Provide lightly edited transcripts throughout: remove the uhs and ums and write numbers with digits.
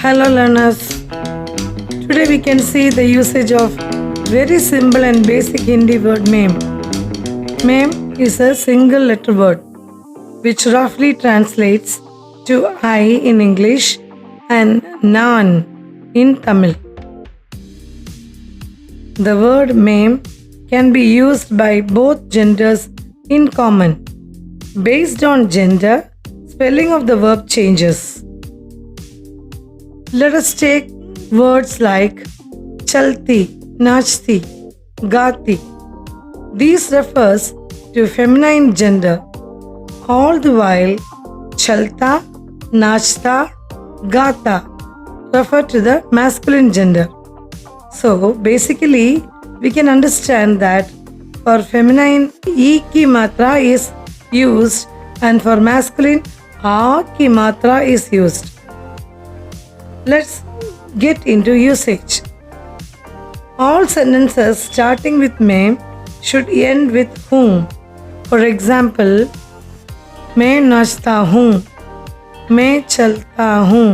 Hello learners. Today we can see the usage of very simple and basic Hindi word meme. Meme is a single letter word which roughly translates to I in English and Nan in Tamil. The word meme can be used by both genders in common. Based on gender, spelling of the verb changes. Let us take words like chalti, nachti, gati. These refers to feminine gender, all the while chalta, nachta, gata refer to the masculine gender. So basically we can understand that for feminine e ki matra is used and for masculine a ki matra is used. Let's get into usage. All sentences starting with me should end with whom. For example, मैं नाचता हूँ, मैं चलता हूँ,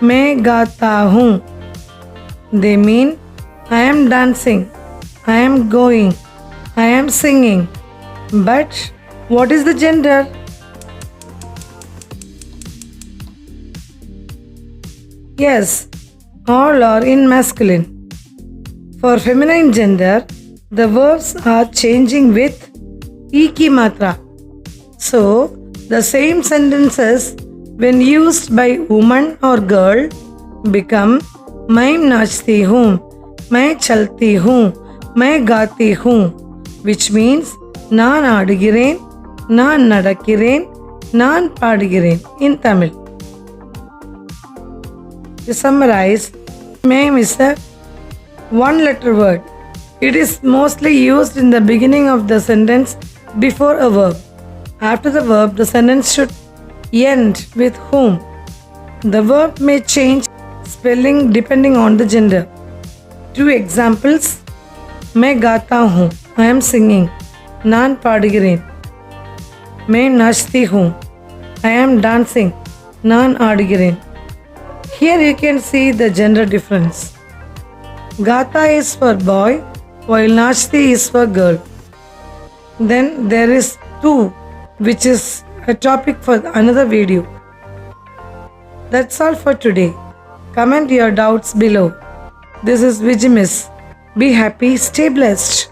मैं गाता हूँ. They mean I am dancing, I am going, I am singing. But what is the gender? Yes, all are in masculine. For feminine gender, the verbs are changing with e ki matra. So, the same sentences when used by woman or girl become मैं नाचती हूँ, मैं चलती हूँ, मैं गाती हूँ, which means நான் ஆடுகிறேன், நான் நடக்கிறேன், நான் பாடுகிறேன் in Tamil. To summarize, meme is a one-letter word. It is mostly used in the beginning of the sentence before a verb. After the verb, the sentence should end with whom. The verb may change spelling depending on the gender. Two examples. मैं गाता हूँ, I am singing. நான் பாடுகிறேன். मैं नाचती हूँ, I am dancing. நான் ஆடுகிறேன். Here you can see the gender difference. Gata is for boy, while nachti is for girl. Then there is tu, which is a topic for another video. That's all for today. Comment your doubts below. This is VijiMiss. Be happy, stay blessed.